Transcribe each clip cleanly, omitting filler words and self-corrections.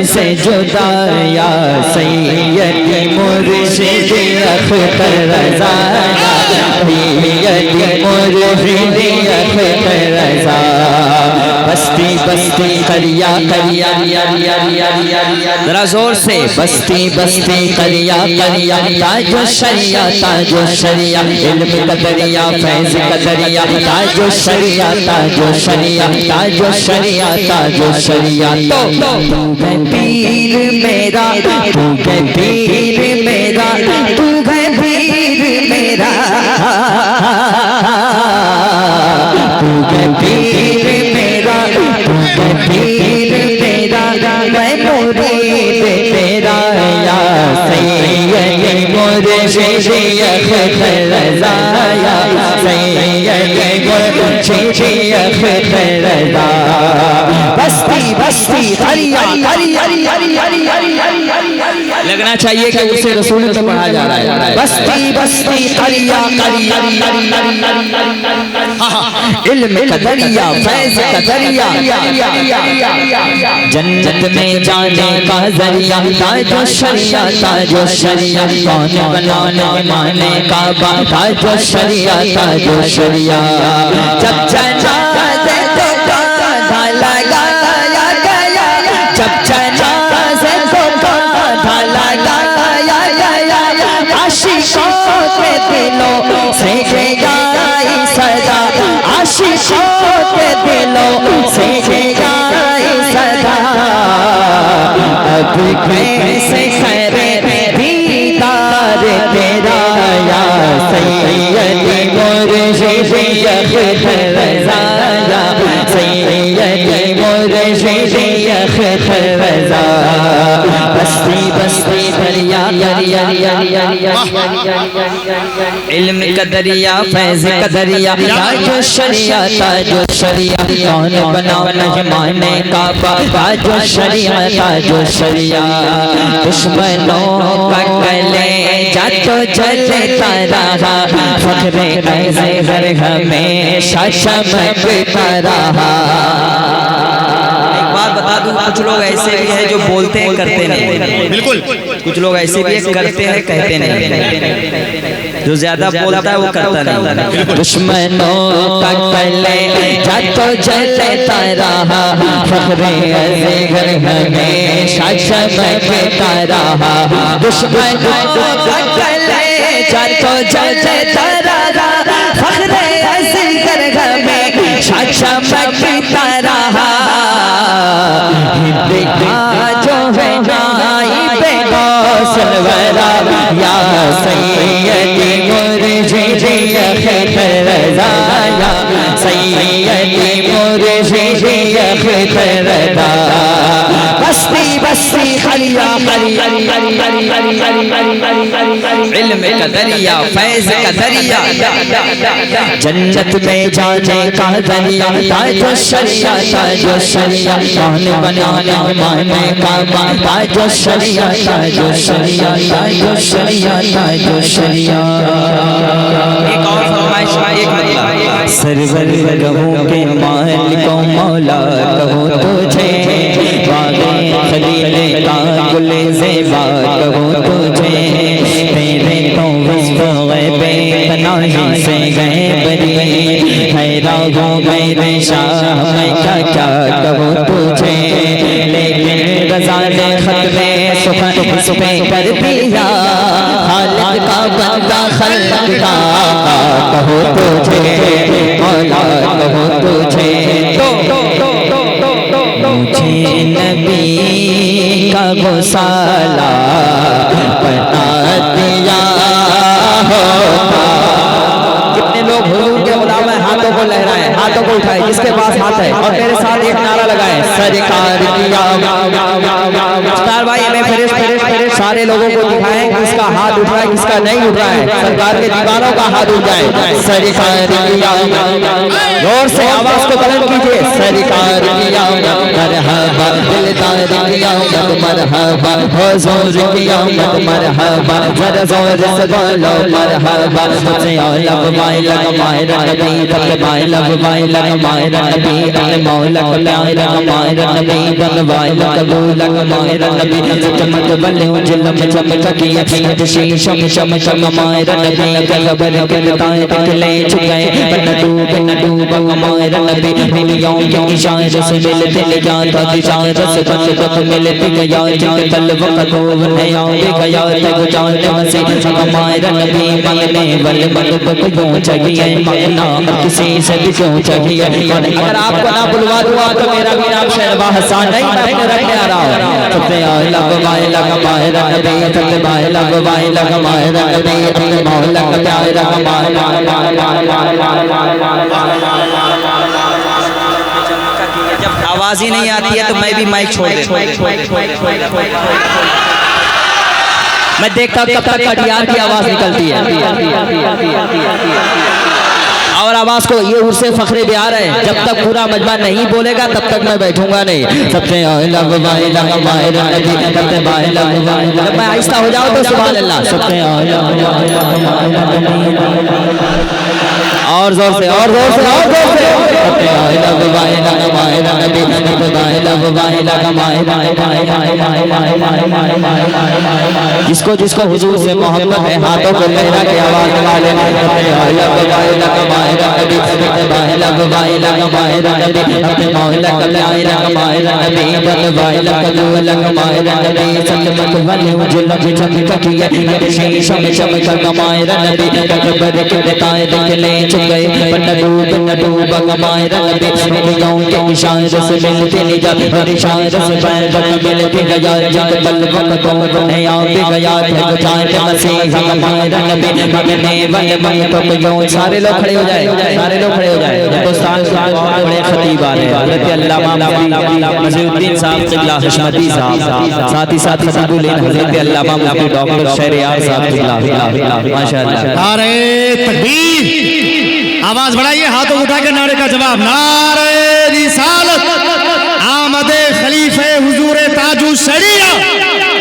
से जुदा या सैयदी मुर्शिद अख्तर रज़ा, सैयदी मुर्शिद अख्तर रज़ा। बस्ती बस्ती करिया करिया, जरा जोर से बस्ती बस्ती करिया करिया, ताजो शरिया ताजो शरिया, इल्म का दरिया फैज़ का दरिया, ताजो शरिया ताजो शरिया, ताजो शरिया ताजो शरिया। तो तू है पीर मेरा, तू है पीर मेरा, तू है पीर मेरा, तू है पीर मेरा, तू है पीर मेरा, मैं मुरीद तेरा या सैयदी मुर्शिद अख्तर रज़ा, या सैयदी मुर्शिद अख्तर रज़ा। बस्ती बस्ती करिया करिया, लगना चाहिए कि उसे रसूल से पढ़ा जा रहा है। बस्ती बस्ती करिया करिया, इल्म का दरिया फैज़ का दरिया, जन्नत में जाने का जरिया, ताजो शरिया ताजो शरिया, कौन बनाने माने का बा, ताजो शरिया ताजो शरिया। जब जनाज़े को कांधा लगाया गया, जब जनाज़े को कांधा लगाया गया, आशिकों के दिलों से ये गाई सदा, आशिकों के दिलों से ये गाई सदा। अब कैसे करे दीदार तेरा या सैयदी मुर्शिद अख्तर रज़ा, या सैयदी मुर्शिद अख्तर रज़ा। बस्ती बस्ती दरिया दरिया, इल्म का दरिया फैज़ का दरिया, ताजो शरिया ताजो शरिया, कौन बनाना माने का बा, ताजो शरिया ताजो शरिया। दुश्मनों का कलेजा तो जलता रहा, फख्रे अज़हर हमेशा चमकता रहा। एक बात बता दूं, कुछ लोग ऐसे भी हैं जो बोलते हैं करते नहीं। बिल्कुल, कुछ लोग ऐसे भी करते हैं कहते नहीं, जो ज्यादा बोलता है वो करता नहीं। दुश्मनों का कलेजा तो जलता रहा, फख्रे अज़हर हमेशा चमकता रहा। दुश्मनों का कलेजा तो जलता रहा, फख्रे अज़हर हमेशा चमकता रहा। जो है नाइब गौसल वरा, या सैयदी मुर्शिद अख्तर रज़ा, या सैयदी मुर्शिद अख्तर रज़ा। बस्ती बस्ती करिया करिया, इल्म का दरिया फैज़ का दरिया, जन्नत में जाने का दरिया, ताजो शरिया ताजो शरिया, कौन बनाने माने का बा, ताजो शरिया ताजो शरिया, ताजो शरिया ताजो शरिया। एक और फरमाइश, एक सरवर कहो के मालिक मौला कहो तुझे, वागे खलीले का गुले ज़ेबा कहो तुझे, तेरे तो गैबे पनाही से गए बरी, हैरान हो गए शाह मैं क्या क्या कहो तुझे। लेकिन रज़ा ने खतरे सुबह कर दिया, खालिक का बंदा खल्क का कहो तुझे, मौला कहो तुझे। मुझे नबी का गुसाला बता दिया होता। कितने लोग हुजूर के मुदामे हाथों को लहराए, हाथों को उठाए, जिसके पास हाथ है, और मेरे साथ एक नारा लगाए, सरकार किया। स्टार भाई हमें फिर सारे लोगों को दिखाएं किसका हाथ उठ रहा है किसका नहीं उठ रहा है, सरकार के दीवानों का हाथ उठ जाए। सरकार किया, जोर से आवाज को बुलंद कीजिए, सरकार किया मरहबा दिल ताज की आमद मरहबा, हुजूर की आमद मरहबा, जरा जोर से बोलो मरहबा। सबसे औला माय लग माय नबी, तब माय लग माय लग माय नबी, अपने मौला का प्यार लग माय नबी, तब माय लग लग माय नबी। चमक बल्ले उजल में चमक की शीशम शम शम माय नबी, खबर के ताए निकले चुके न डूब माय नबी। दुनियाओं के इशारे से मिलते गया था, इशारे से तक मिलते गया, जिनके तलब को नया गया तक जाने वसी माय नबी। मंगने वाले मन को क्यों चाहिए मंगना, किसी से भी क्यों चाहिए। अगर आपको ना बुलवा दूँ तो मेरा भी नाम शहरवा हसन नहीं, मैं अपने रखने आ रहा हूँ। सबसे आला माय लग माय नबी, सबसे माय लग माय लग माय नबी, अपने मौला का प्यार लग माय। जब आवाज ही नहीं आती है तो मैं भी माइक छोड़ देता हूँ। मैं देखता हूँ कब तक कटियार की आवाज निकलती है, और आवाज को ये उर्से फखरे बिहार है। जब तक पूरा मजमा नहीं बोलेगा तब तक मैं बैठूंगा नहीं। सबसे जब मैं आहिस्ता हो जाऊं तो सुभान अल्लाह। सबसे और जोर से और जोर से और जोर से जिसको जिसको हुजूर से मोहब्बत है हाथों को लहरा के आवाज वाले इशारे से मिलते निजा और इशारे से पैर मिलते गया, जब बलवक तो नया पे गया जब जाने मसीह हमारा नबी मगने वाले मन तो क्यों। सारे लोग खड़े हो जाए, सारे लोग खड़े हो जाए। हिंदुस्तान के बहुत बड़े खतीब आ रहे हैं, हज़रत अल्लामा नज़ीरुद्दीन साहब क़िबला हशमती साहब, साथ ही साथ खतीबुल हिंद हज़रत अल्लामा मुफ्ती डॉक्टर शहरयार साहब क़िबला माशाअल्लाह। नारे तकबीर, आवाज बढ़ाइए, हाथों उठा के नारे का जवाब। नारे रिसालत, आमदे खलीफे हुजूर ताजु शरिया,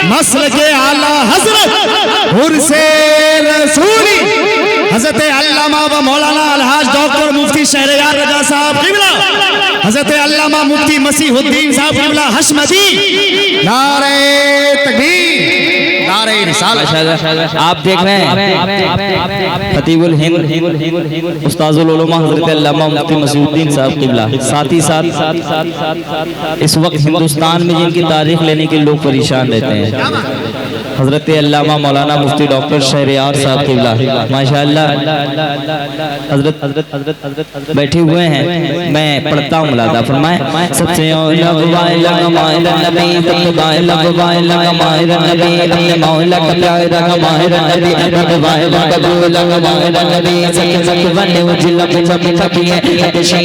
मसल के आला हजरत हुर्से रसूली हजरत अल्लामा व मौलाना अलहाज डॉक्टर मुफ्ती शहरयार रजा साहब क़िबला, हजरत अल्लामा मुफ्ती मसीहुद्दीन साहब क़िबला हशमती। नारे तकबीर, नारे रिसालत। आप देख रहे हैं खतीबुल हिंद उस्ताजुल उलमा हज़रत अल्लामा मुफ्ती मसीहुद्दीन साहब क़िबला, साथ ही साथ इस वक्त हिंदुस्तान में जिनकी तारीख लेने के लोग परेशान रहते हैं, हज़रत अल्लामा मौलाना मुफ्ती डॉक्टर शहरयार साहब क़िबला माशाअल्लाह। हज़रत बैठे हुए हैं, मैं पढ़ता हूँ मुलादा फरमाए। सबसे मौला का प्यार माहिर नबी वाय कबूल माहिर नबी सक वने उजल जब तकिए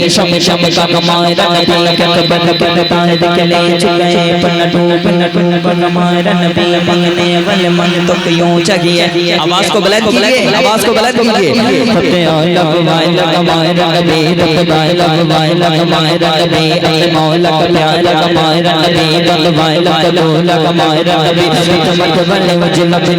शम शम का माहिर नबी कतबत ताए दिखले चुके पन्नटू माहिर नबी मंगने वाले मन तो क्यों चाहिए। आवाज को बुलंद कीजिए, आवाज को बुलंद कीजिए। सबसे औला माहिर नबी वाय माहिर नबी अपने मौला का प्यार माहिर नबी वाय कबूल माहिर नबी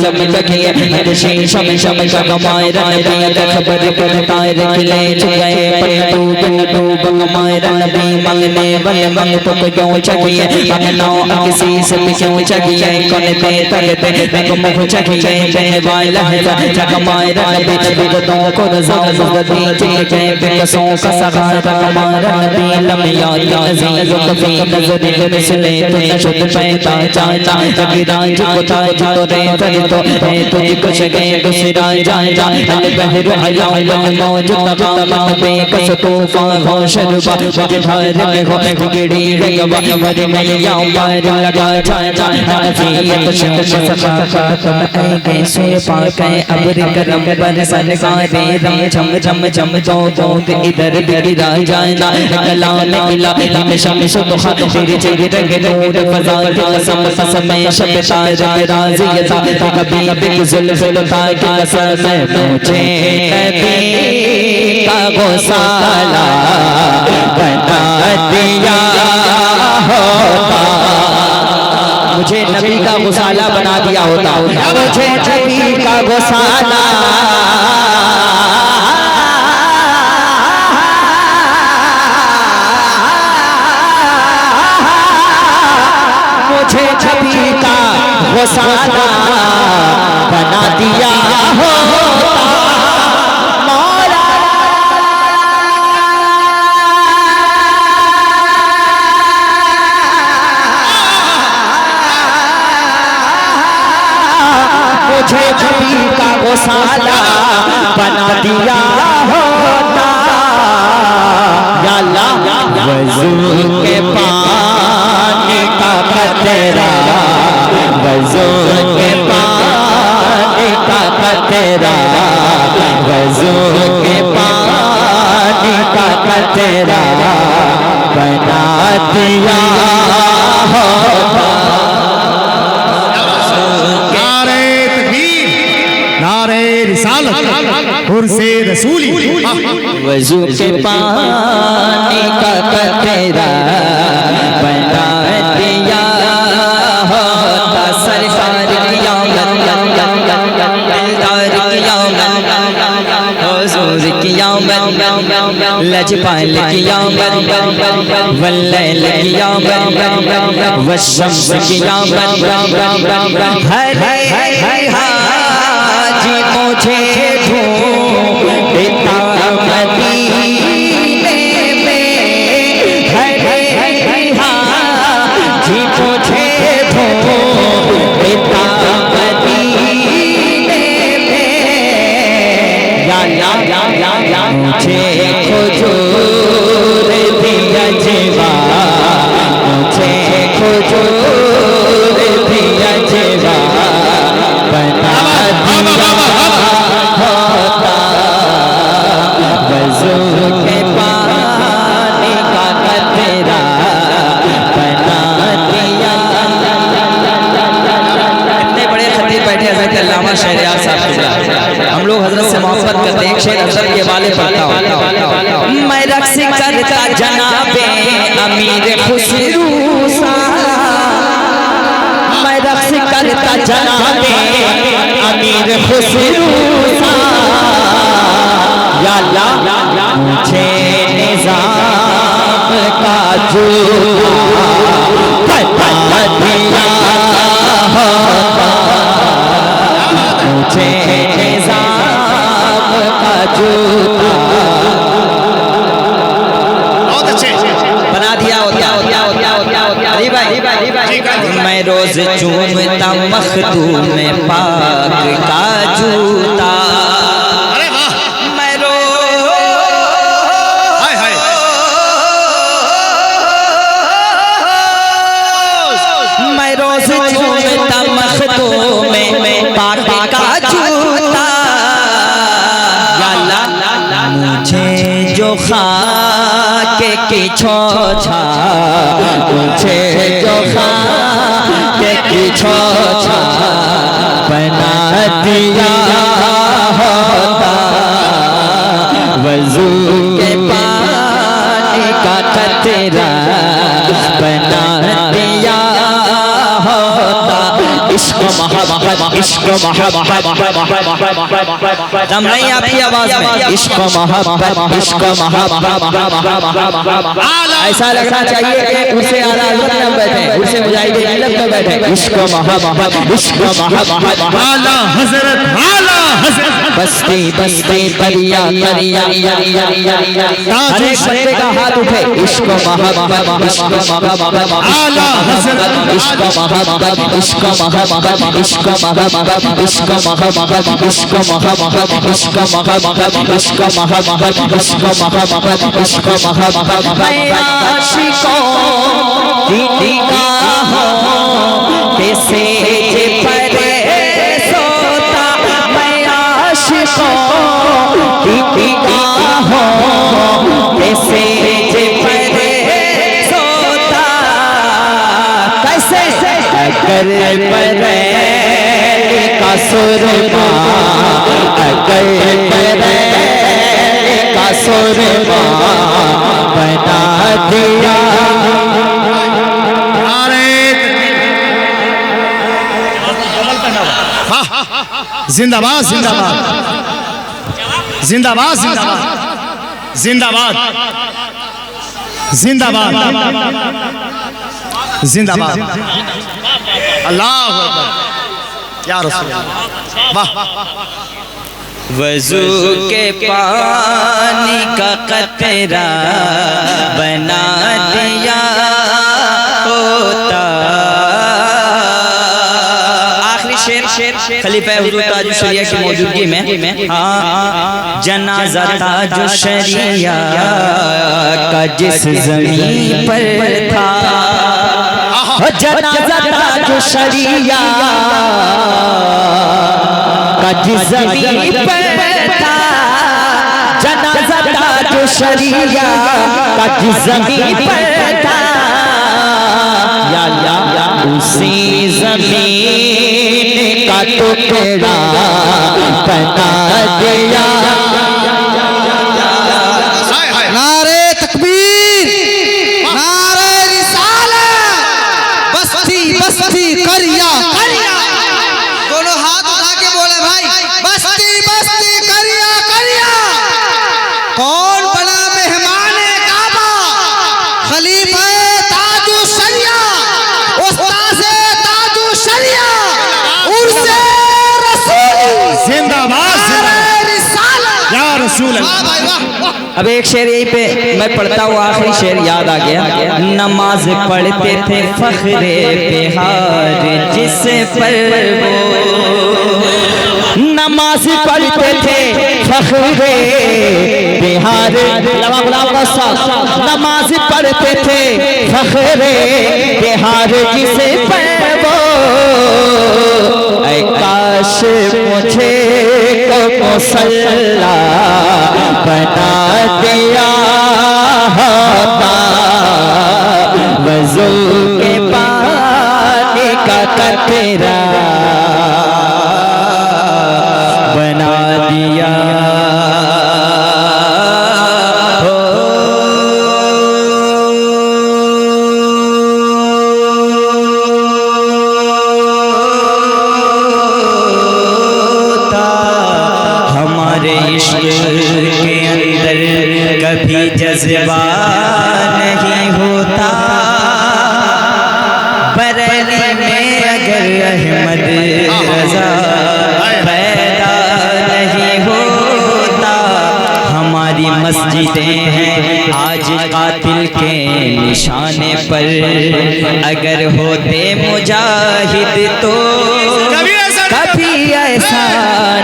जब तकिए शम शम का माहिर नबी खबर ताए दिखले चुके पन्नटू माहिर नबी मंगने वाले मन तो क्यों चाहिए। मंगना किसी से क्यों चाहिए, कौन पे तकते को मुख चाहिए बहने वाला है जग माहिर नबी तो को रज़ा दी के बेकसों का सगारा माहिर नबी लम याद अज़ीज़ कफी नज़र मिसले तो शुद्ध पैदा चाचा जगराज को ताज तो रे तो तुझ कुछ गए दूसरा जाए अल बहर हया मौज तकाम पे कस तूफान हो शरबा मुझे घर में हो गिड़ी गवा मरे मैया पर लगा चाचा अफियत शम सखा ऐ से पाके अबर करम पर सरकारे रम झम झम झम जो इधर बिगड़ा जाए ना कला में मिला में शम सुबह तेरे चेहरे रंग नूर फजा के कसम कसम शब ताज राज़ियता कभी बिग जुल्फ़ लुटा के कसम मुझे नबी का गौसाला बना दिया होता मुझे नबी का गौसाला बना दिया होता, मुझे नबी का गौसाला मुझे नबी का गौसाला बना दिया होता। मुझे नबी का गौसाला बना दिया होता। या अल्लाह वज़ू के पानी का कतरा, वज़ू के पानी का कतरा, वज़ू के पानी का कतरा बना दिया होता। से रसूली वज़ू के पानी का कतरा बना दिया होता। सरकार हुज़ूर की आमद, लजपाल की आमद, वल्लैल की आमद, वश्शम्स की आमद। हरे हाजी मुझे ढूंढता मदीने में, हरे हाजी मुझे ढूंढता मदीने में। या मुझे खुजूर दिया जीवा, मुझे खुजूर दिया जीवा बना दिया होता। वज़ू के पानी का कतरा बना दिया। इतने बड़े खतीब बैठे हज़रत अल्लामा शहरयार साहब, हम लोग हज़रत से मोहब्बत करते हैं। शेर हज़रत के वाले पढ़ता हूँ। मैं रक्स करता जनाबे अमीर खुसरू सा, मैं रक्स करता जनाबे अमीर खुसरू सा। या अल्लाह मुझे निज़ाम का जूता बना दिया होता। मुझे निज़ाम का जूता बना दिया होता। अली भाई मैं रोज चूमता मखदूम पाक का जूता। मैं रोज चूमता मखदूम पाक का जूता। या अल्लाह मुझे जो खाक की छोछा, मुझे जो खाक की छोछा बना दिया होता। वज़ू के पानी का कतरा बना दिया होता। इश्क मोहब्बत, इश्क मोहब्बत, दम नहीं आपकी आवाज में। इश्क मोहब्बत, इश्क मोहब्बत, ऐसा लगना चाहिए कि उसे आला हज़रत में बैठे, उसे मुजाहिदे मिल्लत में बैठे। इश्क मोहब्बत, इश्क मोहब्बत, आला हज़रत, आला हज़रत। बस्ती बस्ती परिया परिया, हर एक बंदे का हाथ उठे। इश्क मोहब्बत, इश्क मोहब्बत, आला हज़रत। इश्क मोहब्बत, इश्क मोहब्बत, इश्क मोहब्बत, इश्क मोहब्बत, इश्क मोहब्बत, इश्क मोहब्बत, इश्क मोहब्बत, इश्क मोहब्बत, इश्क मोहब्बत। मैं आशिकों की निगाहों के सेज पर सोता, मैं आशिकों की निगाहों के सेज पर सोता। कैसे? अगर बरैल का सुरमा, अगर बरैल का सुरमा बना दिया। जिंदाबाद जिंदाबाद जिंदाबाद जिंदाबाद जिंदाबाद जिंदाबाद जिंदाबाद अल्लाह अकबर या रसूल वाह। वजू के पानी का कतरा बना दिया होता। आखिरी शेर खलीफा हुजूर ताजुश शरिया की मौजूदगी में जनाजा ताजुश शरिया का जिस ज़मीन पर था, जनाजा ताजुश शरिया का जिस ज़मीन पर था, जनाजा ताजुश शरिया का जिस ज़मीन पर था, या उसी ज़मीन का टुकड़ा बना दिया। नारे तकबीर, नारे रिसालत, बस्ती बस्ती करिया करिया। दोनों हाथ उठा के बोले भाई, बस्ती बस्ती करिया करिया। कौन बना मेहमान काबा? खलीफा ताजुश शरिया, उस्ताद ताजुश शरिया, उर्से रसूल जिंदाबाद रिसालत या रसूल वाह भाई वाह। अब एक शेर यहीं पे मैं पढ़ता हुआ आखिरी शेर याद आ गया। नमाज पढ़ते थे फखरे बिहार जिस पर वो, नमाज पढ़ते थे फखरे बिहार, नमाज पढ़ते थे फखरे बिहार जिस पर वो, ऐ काश मुझे को मुसल्ला बना दिया होता। वज़ू के पानी का कतरा बना दिया होता। हमारे इश्क़ के अंदर कभी जज्बा नहीं होता, बरेली में अगर अहमद रज़ा पैदा नहीं होता। हमारी मस्जिदें हैं आज कातिल के निशाने पर, अगर होते मुजाहिद तो कभी ऐसा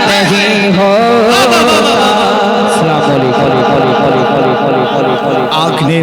नहीं होता। आँख ने